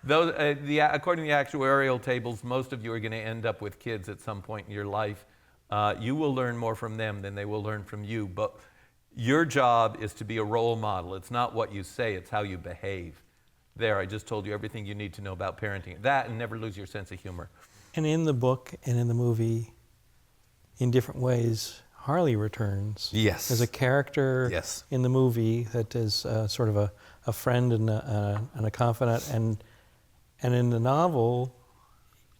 According to the actuarial tables, most of you are going to end up with kids at some point in your life. You will learn more from them than they will learn from you. But your job is to be a role model. It's not what you say, it's how you behave. There, I just told you everything you need to know about parenting. That, and never lose your sense of humor. And in the book and in the movie, in different ways, Harley returns. Yes. As a character in the movie that is sort of a friend and a confidant. And in the novel,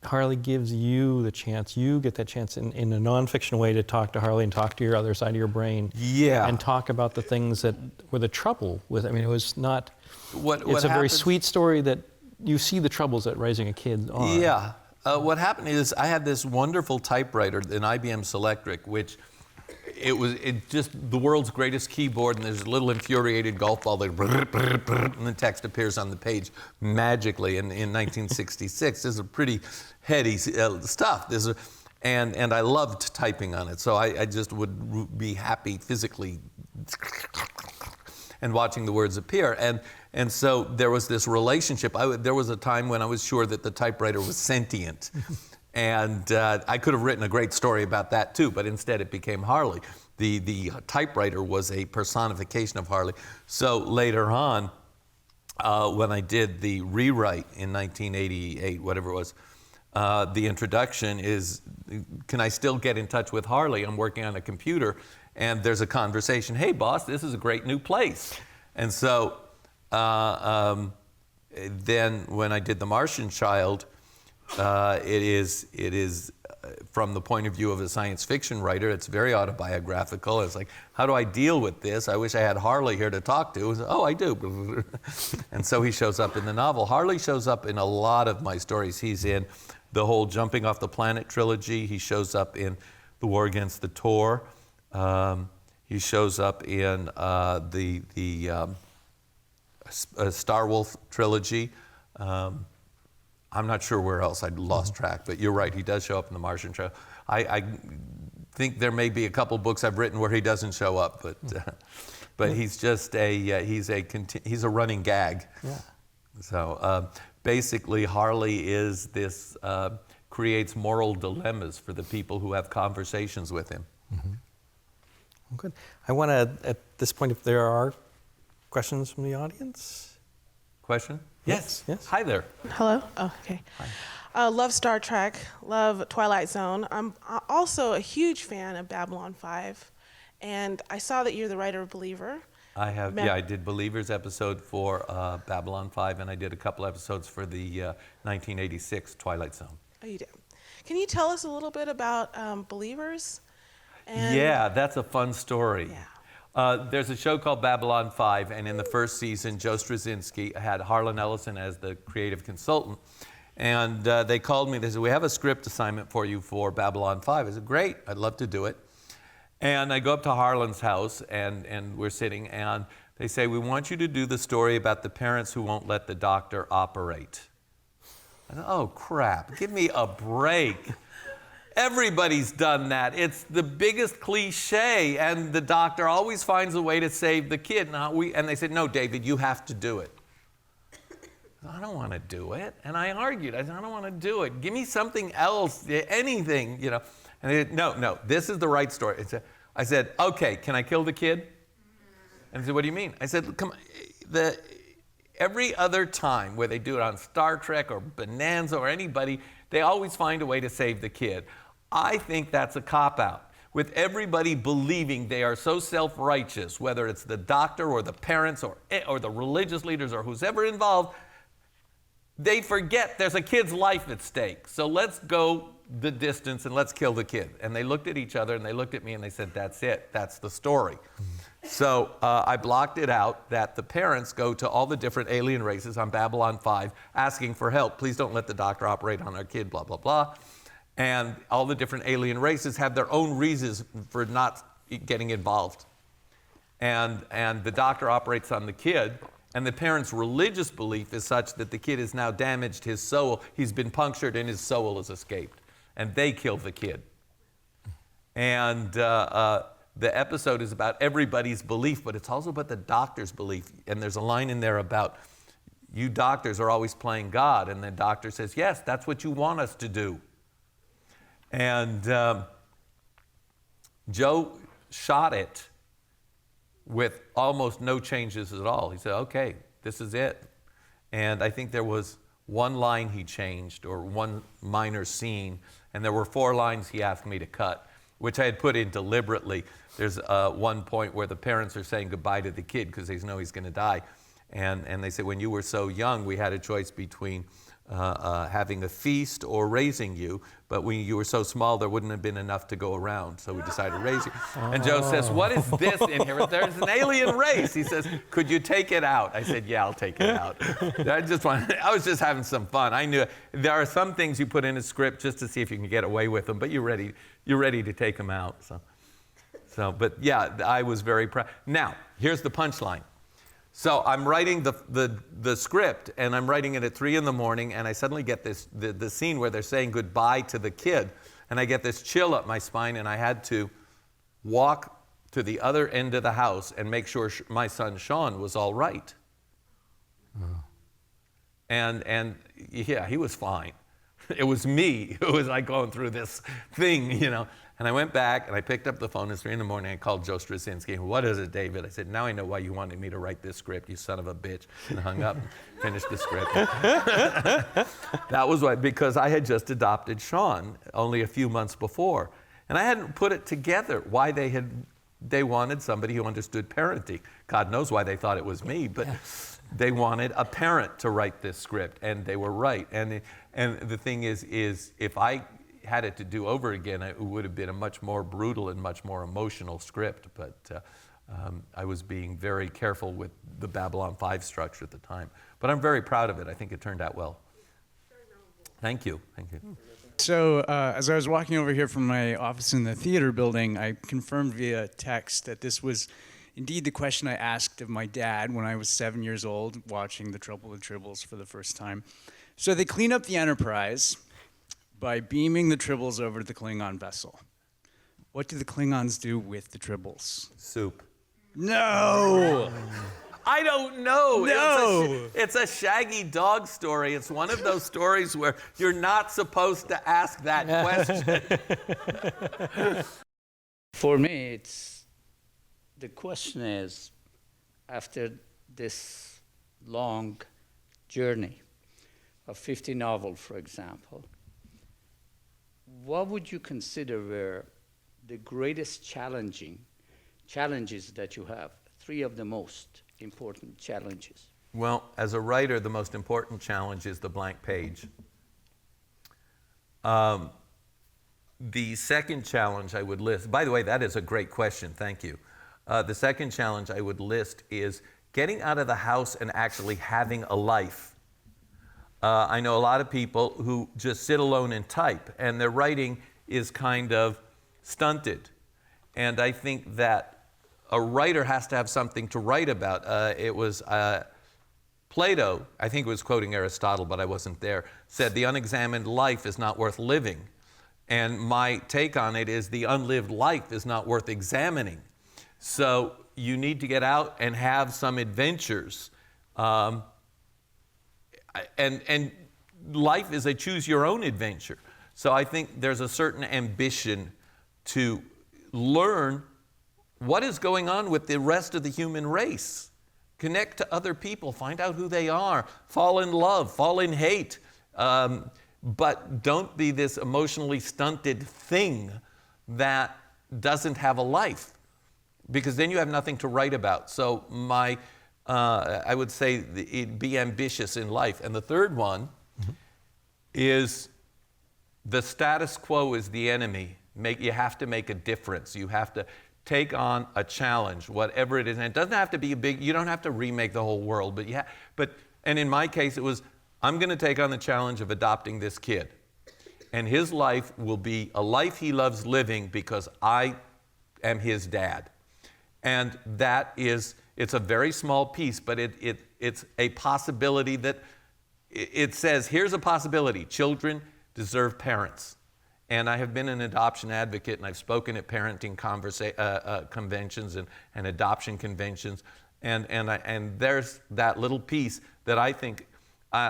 Harley gives you the chance, you get that chance in a non-fiction way to talk to Harley and talk to your other side of your brain. Yeah. And talk about the things that were the trouble with it. I mean, it was not, it's a very sweet story that you see the troubles that raising a kid are. Yeah. What happened is I had this wonderful typewriter, an IBM Selectric, which it just the world's greatest keyboard, and there's a little infuriated golf ball that and the text appears on the page magically in 1966. This is a pretty heady stuff. And I loved typing on it, so I just would be happy physically and watching the words appear. And so there was this relationship. There was a time when I was sure that the typewriter was sentient. And I could have written a great story about that too, but instead it became Harley. The typewriter was a personification of Harley. So later on, when I did the rewrite in 1988, whatever it was, the introduction is, can I still get in touch with Harley? I'm working on a computer, and there's a conversation. Hey, boss, this is a great new place. And so then when I did The Martian Child, it is from the point of view of a science fiction writer, it's very autobiographical. It's like, how do I deal with this? I wish I had Harley here to talk to. Oh, I do. And so he shows up in the novel. Harley shows up in a lot of my stories. He's in the whole Jumping Off the Planet trilogy. He shows up in The War Against the Tor. He shows up in the Star Wolf trilogy. I'm not sure where else. I lost track, but you're right. He does show up in the Martian Trail. I think there may be a couple books I've written where he doesn't show up, but he's just he's a running gag. Yeah. So basically, Harley is this creates moral dilemmas for the people who have conversations with him. Mm-hmm. Good. I want to, at this point, if there are questions from the audience. Question? Yes. Yes. Hi there. Hello. Oh, okay. Hi. Love Star Trek. Love Twilight Zone. I'm also a huge fan of Babylon 5, and I saw that you're the writer of Believer. I have. I did Believers episode for Babylon 5, and I did a couple episodes for the 1986 Twilight Zone. Oh, you did. Can you tell us a little bit about Believers? Yeah, that's a fun story. Yeah. There's a show called Babylon 5, and in the first season, Joe Straczynski had Harlan Ellison as the creative consultant. And they called me. They said, we have a script assignment for you for Babylon 5. I said, great, I'd love to do it. And I go up to Harlan's house, and we're sitting, and they say, we want you to do the story about the parents who won't let the doctor operate. I said, oh, crap, give me a break. Everybody's done that. It's the biggest cliche, and the doctor always finds a way to save the kid. And they said, no, David, you have to do it. I don't want to do it. And I argued. I said, I don't want to do it. Give me something else, anything, you know. And they said, no, this is the right story. I said, okay, can I kill the kid? And they said, what do you mean? I said, come on. Every other time where they do it on Star Trek or Bonanza or anybody, they always find a way to save the kid. I think that's a cop-out. With everybody believing they are so self-righteous, whether it's the doctor or the parents or the religious leaders or who's ever involved, they forget there's a kid's life at stake. So let's go the distance and let's kill the kid. And they looked at each other and they looked at me and they said, that's it. That's the story. So I blocked it out that the parents go to all the different alien races on Babylon 5 asking for help. Please don't let the doctor operate on our kid, blah, blah, blah. And all the different alien races have their own reasons for not getting involved. And the doctor operates on the kid, and the parents' religious belief is such that the kid has now damaged his soul. He's been punctured and his soul has escaped. And they kill the kid. And the episode is about everybody's belief, but it's also about the doctor's belief. And there's a line in there about, you doctors are always playing God. And the doctor says, yes, that's what you want us to do. And Joe shot it with almost no changes at all. He said, okay, this is it. And I think there was one line he changed or one minor scene, and there were 4 lines he asked me to cut, which I had put in deliberately. There's one point where the parents are saying goodbye to the kid because they know he's going to die. And they say, when you were so young, we had a choice between having a feast or raising you, but when you were so small, there wouldn't have been enough to go around, so we decided to raise you. And Joe says, what is this in here? There's an alien race. He says, could you take it out? I said, yeah, I'll take it out. I was just having some fun. I knew there are some things you put in a script just to see if you can get away with them, but you're ready to take them out. But yeah, I was very proud. Now, here's the punchline. So I'm writing the script, and I'm writing it at 3 a.m, and I suddenly get the scene where they're saying goodbye to the kid, and I get this chill up my spine, and I had to walk to the other end of the house and make sure my son Sean was all right. Oh. And yeah, he was fine. It was me who was like going through this thing, you know. And I went back and I picked up the phone at 3 a.m. I called Joe Straczynski. What is it, David? I said, now I know why you wanted me to write this script, you son of a bitch. And hung up and finished the script. That was why, because I had just adopted Sean only a few months before. And I hadn't put it together why they wanted somebody who understood parenting. God knows why they thought it was me, but they wanted a parent to write this script, and they were right. And the thing is if I had it to do over again, it would have been a much more brutal and much more emotional script. But I was being very careful with the Babylon 5 structure at the time. But I'm very proud of it. I think it turned out well. Thank you. Thank you. So as I was walking over here from my office in the theater building, I confirmed via text that this was indeed the question I asked of my dad when I was 7 years old, watching The Trouble with Tribbles for the first time. So they clean up the Enterprise by beaming the Tribbles over to the Klingon vessel. What do the Klingons do with the Tribbles? Soup. No! I don't know. No! It's a shaggy dog story. It's one of those stories where you're not supposed to ask that question. For me, the question is, after this long journey of 50 novels, for example, what would you consider were the greatest challenges that you have? 3 of the most important challenges. Well, as a writer, the most important challenge is the blank page. The second challenge I would list, by the way, that is a great question, thank you. The second challenge I would list is getting out of the house and actually having a life. I know a lot of people who just sit alone and type, and their writing is kind of stunted. And I think that a writer has to have something to write about. It was Plato, I think it was quoting Aristotle, but I wasn't there, said the unexamined life is not worth living. And my take on it is the unlived life is not worth examining. So you need to get out and have some adventures. And life is a choose your own adventure. So I think there's a certain ambition to learn what is going on with the rest of the human race. Connect to other people, find out who they are, fall in love, fall in hate. But don't be this emotionally stunted thing that doesn't have a life, because then you have nothing to write about. So I would say be ambitious in life. And the third one is the status quo is the enemy. You have to make a difference. You have to take on a challenge, whatever it is. And it doesn't have to be you don't have to remake the whole world, and in my case, it was, I'm going to take on the challenge of adopting this kid. And his life will be a life he loves living because I am his dad. And it's a very small piece, but it's a possibility that it says, here's a possibility. Children deserve parents. And I have been an adoption advocate, and I've spoken at parenting conventions and adoption conventions. And there's that little piece that I think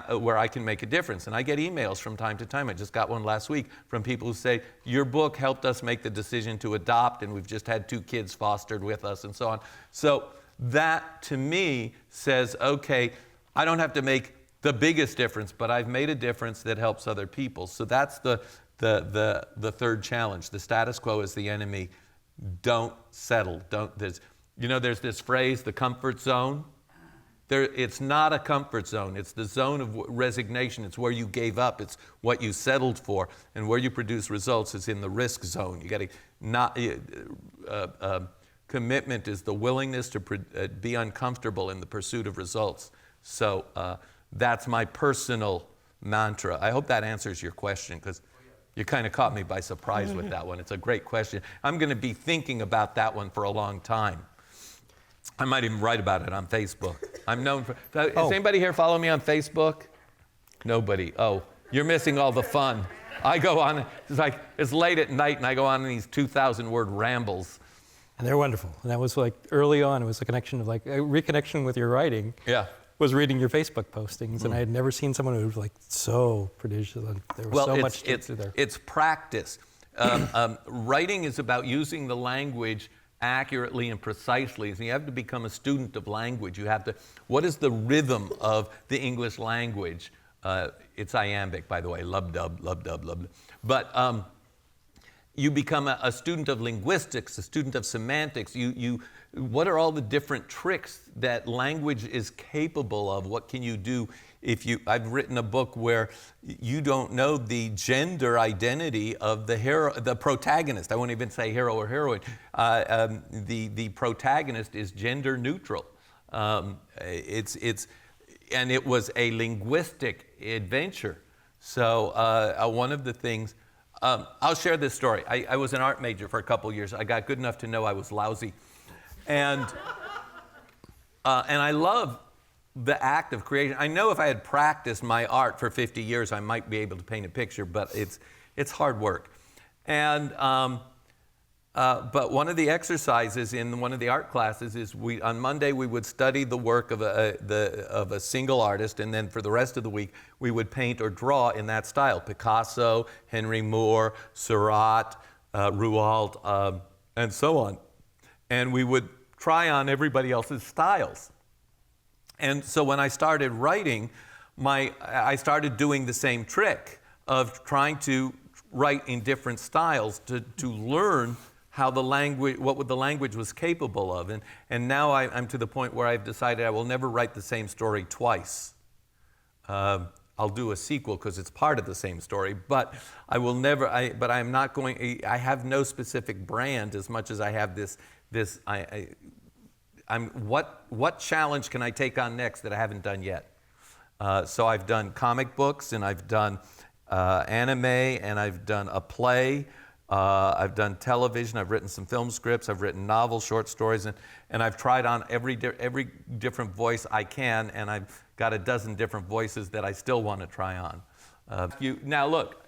where I can make a difference. And I get emails from time to time. I just got one last week from people who say, your book helped us make the decision to adopt, and we've just had 2 kids fostered with us, and so on. So that, to me, says, okay, I don't have to make the biggest difference, but I've made a difference that helps other people. So that's the third challenge. The status quo is the enemy. Don't settle. There's this phrase, the comfort zone. It's not a comfort zone. It's the zone of resignation. It's where you gave up. It's what you settled for. And where you produce results is in the risk zone. You got to commitment is the willingness to be uncomfortable in the pursuit of results. So that's my personal mantra. I hope that answers your question, because you kind of caught me by surprise with that one. It's a great question. I'm going to be thinking about that one for a long time. I might even write about it on Facebook. I'm known for... Does anybody here follow me on Facebook? Nobody. Oh, you're missing all the fun. I go on, it's late at night, and I go on these 2,000-word rambles. And they're wonderful. And that was like early on, it was a connection of a reconnection with your writing. Yeah. Was reading your Facebook postings, and I had never seen someone who was so prodigious. There was so much to do there. It's practice. Writing is about using the language accurately and precisely. So you have to become a student of language. What is the rhythm of the English language? It's iambic, by the way, lub-dub, lub-dub, lub-dub. But you become a student of linguistics, a student of semantics. What are all the different tricks that language is capable of? What can you do if I've written a book where you don't know the gender identity of the protagonist. I won't even say hero or heroine. The protagonist is gender neutral. And it was a linguistic adventure. So one of the things, I'll share this story. I was an art major for a couple years. I got good enough to know I was lousy. And I love the act of creation. I know if I had practiced my art for 50 years, I might be able to paint a picture, but it's hard work. And but one of the exercises in one of the art classes is on Monday we would study the work of a single artist, and then for the rest of the week we would paint or draw in that style: Picasso, Henry Moore, Seurat, Rouault, and so on. And we would try on everybody else's styles. And so when I started writing, I started doing the same trick of trying to write in different styles to learn how the language, what the language was capable of. And now I'm to the point where I've decided I will never write the same story twice. I'll do a sequel because it's part of the same story, but I will never, but I'm not going, I have no specific brand as much as I have what challenge can I take on next that I haven't done yet? So I've done comic books, and I've done anime, and I've done a play. I've done television. I've written some film scripts. I've written novels, short stories, and I've tried on every different voice I can, and I've got a dozen different voices that I still want to try on. Now look,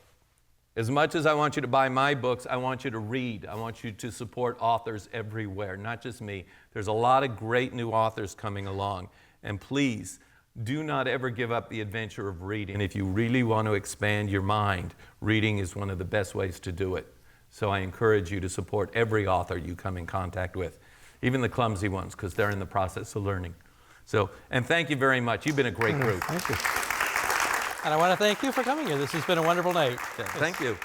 as much as I want you to buy my books, I want you to read. I want you to support authors everywhere, not just me. There's a lot of great new authors coming along. And please, do not ever give up the adventure of reading. And if you really want to expand your mind, reading is one of the best ways to do it. So I encourage you to support every author you come in contact with, even the clumsy ones, because they're in the process of learning. So, and thank you very much. You've been a great group. Thank you. And I want to thank you for coming here. This has been a wonderful night. Yeah, thank you.